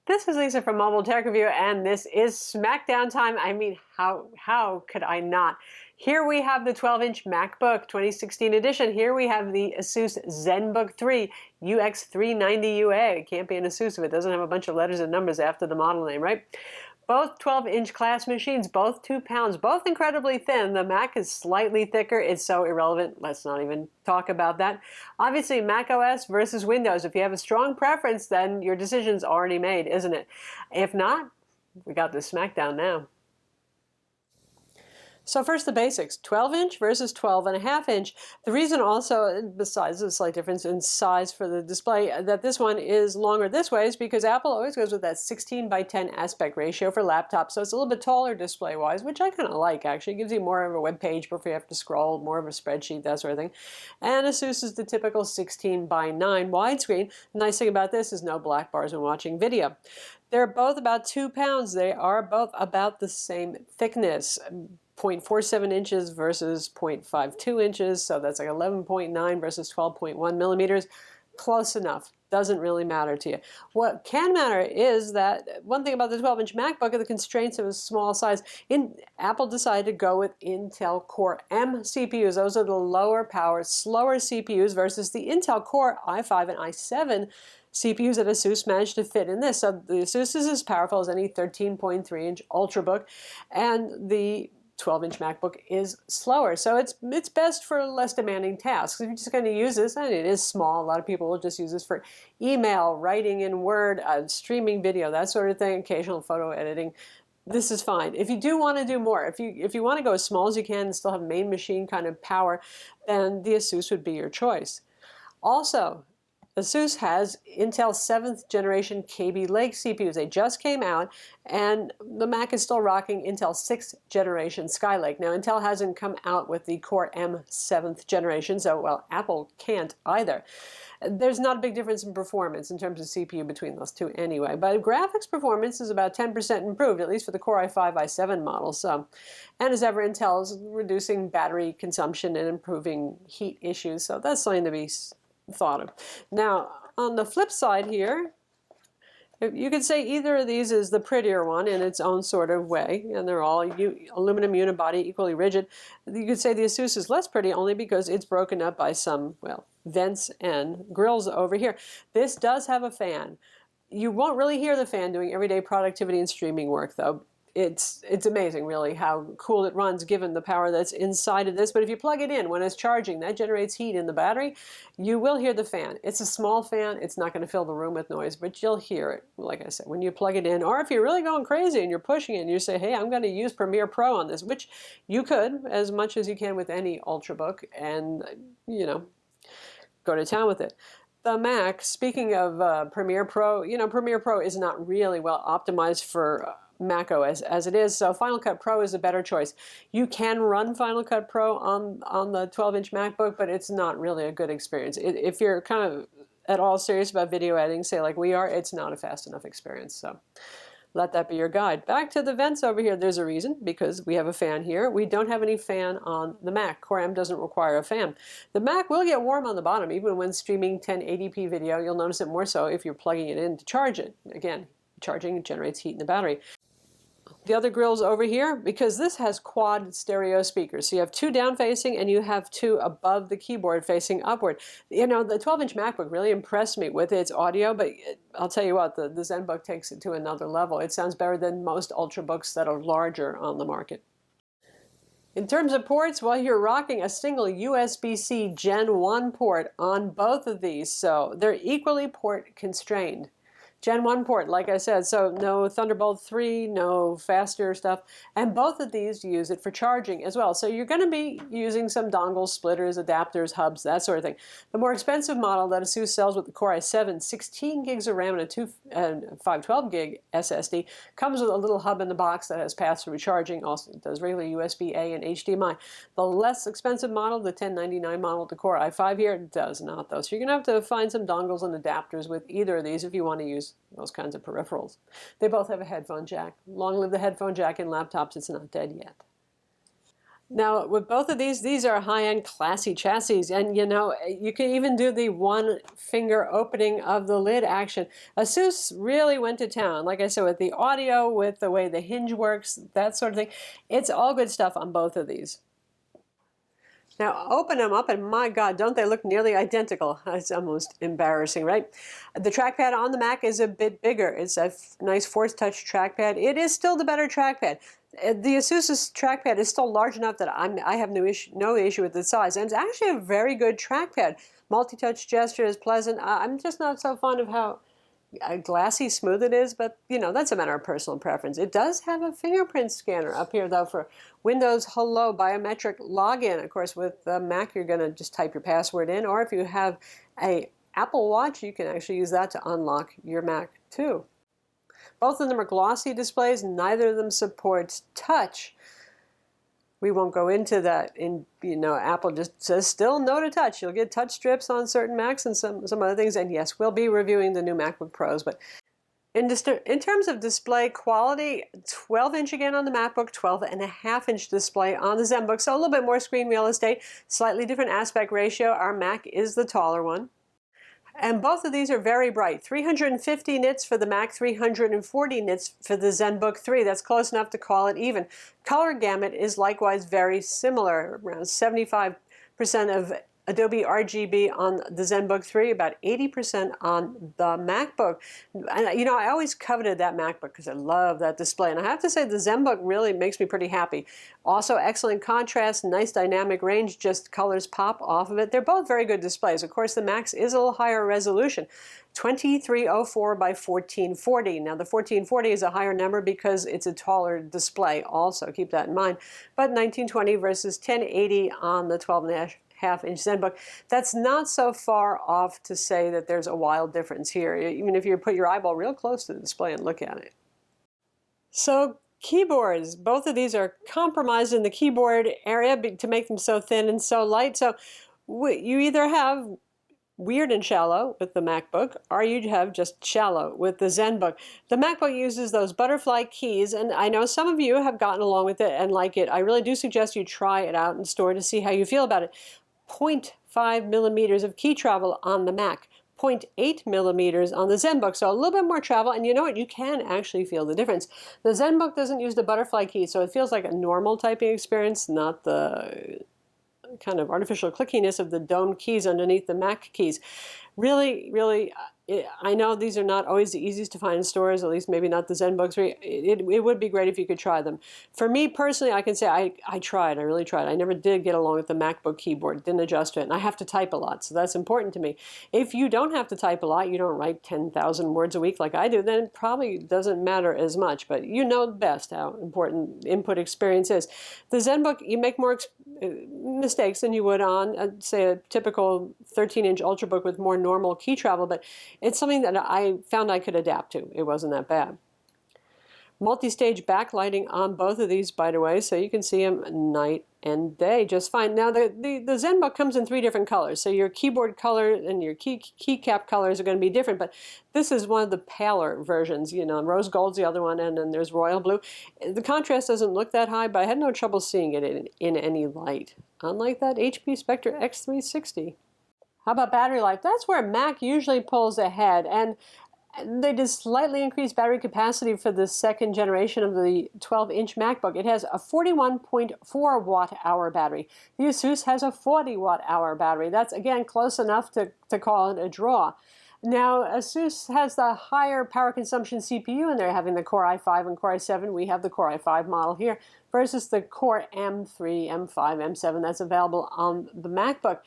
This is Lisa from Mobile Tech Review, and this is Smackdown time. I mean, how could I not? Here we have the 12-inch MacBook 2016 edition. Here we have the Asus ZenBook 3 UX390UA. It can't be an Asus if it doesn't have a bunch of letters and numbers after the model name, right? Both 12-inch class machines, both 2 pounds, both incredibly thin. The Mac is slightly thicker. It's so irrelevant. Let's not even talk about that. Obviously, Mac OS versus Windows. If you have a strong preference, then your decision's already made, isn't it? If not, we got this Smackdown now. So first the basics, 12-inch versus 12.5-inch. The reason also, besides the slight difference in size for the display, that this one is longer this way is because Apple always goes with that 16:10 aspect ratio for laptops. So it's a little bit taller display-wise, which I kind of like, actually. It gives you more of a web page before you have to scroll, more of a spreadsheet, that sort of thing. And Asus is the typical 16:9 widescreen. The nice thing about this is no black bars when watching video. They're both about 2 pounds. They are both about the same thickness. 0.47 inches versus 0.52 inches, so that's like 11.9 versus 12.1 millimeters. Close enough. Doesn't really matter to you. What can matter is that one thing about the 12-inch MacBook are the constraints of a small size. Apple decided to go with Intel Core M CPUs. Those are the lower power, slower CPUs versus the Intel Core i5 and i7 CPUs that Asus managed to fit in this. So the Asus is as powerful as any 13.3-inch Ultrabook, and the 12-inch MacBook is slower. So it's best for less demanding tasks. If you're just going to use this, and it is small, a lot of people will just use this for email, writing in Word, streaming video, that sort of thing, occasional photo editing. This is fine. If you do want to do more, if you want to go as small as you can and still have main machine kind of power, then the Asus would be your choice. Also, Asus has Intel 7th generation Kaby Lake CPUs. They just came out, and the Mac is still rocking Intel 6th generation Skylake. Now, Intel hasn't come out with the Core M 7th generation, so, well, Apple can't either. There's not a big difference in performance in terms of CPU between those two anyway, but graphics performance is about 10% improved, at least for the Core i5, i7 models. So, and as ever, Intel is reducing battery consumption and improving heat issues, so that's something to be thought of. Now, on the flip side here, you could say either of these is the prettier one in its own sort of way, and they're all aluminum unibody, equally rigid. You could say the Asus is less pretty only because it's broken up by some, well, vents and grills over here. This does have a fan. You won't really hear the fan doing everyday productivity and streaming work, though. It's amazing, really, how cool it runs given the power that's inside of this. But if you plug it in when it's charging, that generates heat in the battery. You will hear the fan. It's a small fan. It's not going to fill the room with noise, but you'll hear it, like I said, when you plug it in. Or if you're really going crazy and you're pushing it and you say, hey, I'm going to use Premiere Pro on this, which you could as much as you can with any Ultrabook, and, you know, go to town with it. The Mac, speaking of Premiere Pro, you know, Premiere Pro is not really well optimized for Mac OS as it is, so Final Cut Pro is a better choice. You can run Final Cut Pro on the 12-inch MacBook, but it's not really a good experience. If you're kind of at all serious about video editing, say like we are, it's not a fast enough experience, so let that be your guide. Back to the vents over here. There's a reason, because we have a fan here. We don't have any fan on the Mac. Core M doesn't require a fan. The Mac will get warm on the bottom, even when streaming 1080p video. You'll notice it more so if you're plugging it in to charge it. Again, charging generates heat in the battery. The other grill's over here, because this has quad stereo speakers. So you have 2 down-facing and you have 2 above the keyboard facing upward. You know, the 12-inch MacBook really impressed me with its audio, but I'll tell you what, the ZenBook takes it to another level. It sounds better than most Ultrabooks that are larger on the market. In terms of ports, well, you're rocking a single USB-C Gen 1 port on both of these, so they're equally port constrained. Gen 1 port, like I said, so no Thunderbolt 3, no faster stuff, and both of these use it for charging as well. So you're going to be using some dongles, splitters, adapters, hubs, that sort of thing. The more expensive model that Asus sells with the Core i7, 16 gigs of RAM and a 512 gig SSD, comes with a little hub in the box that has pass-through charging, also does regular USB-A and HDMI. The less expensive model, the 1099 model, the Core i5 here, does not though. So you're going to have to find some dongles and adapters with either of these if you want to use those kinds of peripherals. They both have a headphone jack. Long live the headphone jack in laptops. It's not dead yet. Now, with both of these are high-end classy chassis, and you know, you can even do the one finger opening of the lid action. Asus really went to town, like I said, with the audio, with the way the hinge works, that sort of thing. It's all good stuff on both of these. Now open them up and my God, don't they look nearly identical? It's almost embarrassing, right? The trackpad on the Mac is a bit bigger. It's a nice Force Touch trackpad. It is still the better trackpad. The Asus's trackpad is still large enough that I have no issue with the size. And it's actually a very good trackpad. Multi-touch gesture is pleasant. I'm just not so fond of how glassy smooth it is, but you know, that's a matter of personal preference. It does have a fingerprint scanner up here though for Windows Hello biometric login. Of course, with the Mac, you're going to just type your password in, or if you have a Apple Watch, you can actually use that to unlock your Mac too. Both of them are glossy displays. Neither of them supports touch. We won't go into that. Apple just says still no to touch. You'll get touch strips on certain Macs and some other things. And yes, we'll be reviewing the new MacBook Pros. But in terms of display quality, 12-inch again on the MacBook, 12.5-inch display on the ZenBook. So a little bit more screen real estate, slightly different aspect ratio. Our Mac is the taller one. And both of these are very bright. 350 nits for the Mac, 340 nits for the ZenBook 3. That's close enough to call it even. Color gamut is likewise very similar, around 75% of Adobe RGB on the ZenBook 3, about 80% on the MacBook. And you know, I always coveted that MacBook because I love that display. And I have to say the ZenBook really makes me pretty happy. Also excellent contrast, nice dynamic range, just colors pop off of it. They're both very good displays. Of course, the Mac's is a little higher resolution. 2304 by 1440. Now the 1440 is a higher number because it's a taller display also, keep that in mind. But 1920 versus 1080 on the 12.5-inch ZenBook. That's not so far off to say that there's a wild difference here, even if you put your eyeball real close to the display and look at it. So keyboards, both of these are compromised in the keyboard area to make them so thin and so light. So you either have weird and shallow with the MacBook, or you have just shallow with the ZenBook. The MacBook uses those butterfly keys, and I know some of you have gotten along with it and like it. I really do suggest you try it out in store to see how you feel about it. 0.5 millimeters of key travel on the Mac, 0.8 millimeters on the ZenBook, so a little bit more travel, and you know what, you can actually feel the difference. The ZenBook doesn't use the butterfly key, so it feels like a normal typing experience, not the kind of artificial clickiness of the domed keys underneath the Mac keys. Really, really, I know these are not always the easiest to find in stores, at least maybe not the ZenBook 3. It would be great if you could try them. For me personally, I can say I tried, I really tried. I never did get along with the MacBook keyboard, didn't adjust to it, and I have to type a lot, so that's important to me. If you don't have to type a lot, you don't write 10,000 words a week like I do, then it probably doesn't matter as much, but you know best how important input experience is. The ZenBook, you make more mistakes than you would on, say, a typical 13-inch Ultrabook with more normal key travel, but it's something that I found I could adapt to. It wasn't that bad. Multistage backlighting on both of these, by the way, so you can see them night and day just fine. Now, the ZenBook comes in 3 different colors, so your keyboard color and your keycap colors are going to be different, but this is one of the paler versions. You know, rose gold's the other one, and then there's royal blue. The contrast doesn't look that high, but I had no trouble seeing it in any light, unlike that HP Spectre X360. How about battery life? That's where Mac usually pulls ahead, and they just slightly increased battery capacity for the second generation of the 12-inch MacBook. It has a 41.4 watt-hour battery. The Asus has a 40 watt-hour battery. That's, again, close enough to call it a draw. Now, Asus has the higher power consumption CPU, and they're having the Core i5 and Core i7. We have the Core i5 model here versus the Core M3, M5, M7 that's available on the MacBook.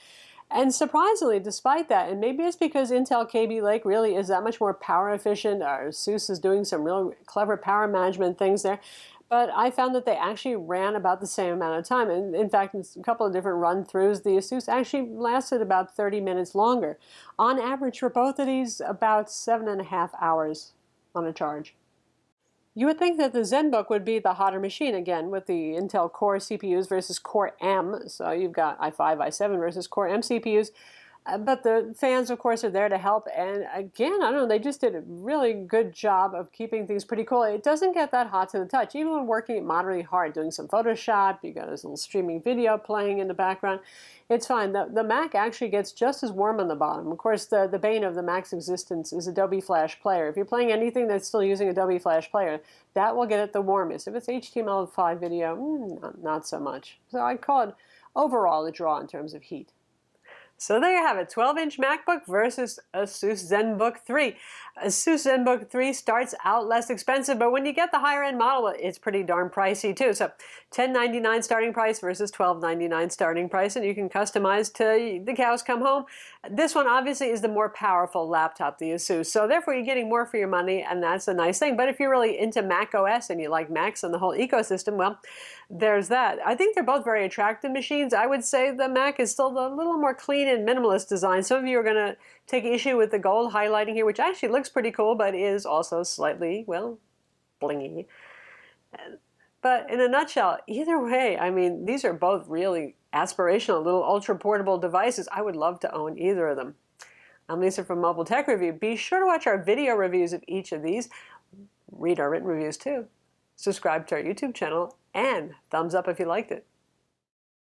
And surprisingly, despite that, and maybe it's because Intel Kaby Lake really is that much more power efficient, or Asus is doing some real clever power management things there, but I found that they actually ran about the same amount of time. And in fact, in a couple of different run-throughs, the Asus actually lasted about 30 minutes longer. On average, for both of these, about 7.5 hours on a charge. You would think that the ZenBook would be the hotter machine, again, with the Intel Core CPUs versus Core M. So you've got i5, i7 versus Core M CPUs. But the fans, of course, are there to help. And again, I don't know, they just did a really good job of keeping things pretty cool. It doesn't get that hot to the touch. Even when working moderately hard, doing some Photoshop, you got this little streaming video playing in the background, it's fine. The Mac actually gets just as warm on the bottom. Of course, the bane of the Mac's existence is Adobe Flash Player. If you're playing anything that's still using Adobe Flash Player, that will get it the warmest. If it's HTML5 video, not so much. So I call it overall a draw in terms of heat. So there you have it, 12-inch MacBook versus Asus ZenBook 3. Asus ZenBook 3 starts out less expensive, but when you get the higher-end model, it's pretty darn pricey too. So $10.99 starting price versus $12.99 starting price, and you can customize to the cows come home. This one obviously is the more powerful laptop, the Asus, so therefore you're getting more for your money, and that's a nice thing. But if you're really into Mac OS and you like Macs and the whole ecosystem, well, there's that. I think they're both very attractive machines. I would say the Mac is still a little more clean and minimalist design. Some of you are going to take issue with the gold highlighting here, which actually looks pretty cool, but is also slightly, well, blingy. But in a nutshell, either way, I mean, these are both really aspirational little ultra-portable devices. I would love to own either of them. I'm Lisa from Mobile Tech Review. Be sure to watch our video reviews of each of these. Read our written reviews too. Subscribe to our YouTube channel, and thumbs up if you liked it.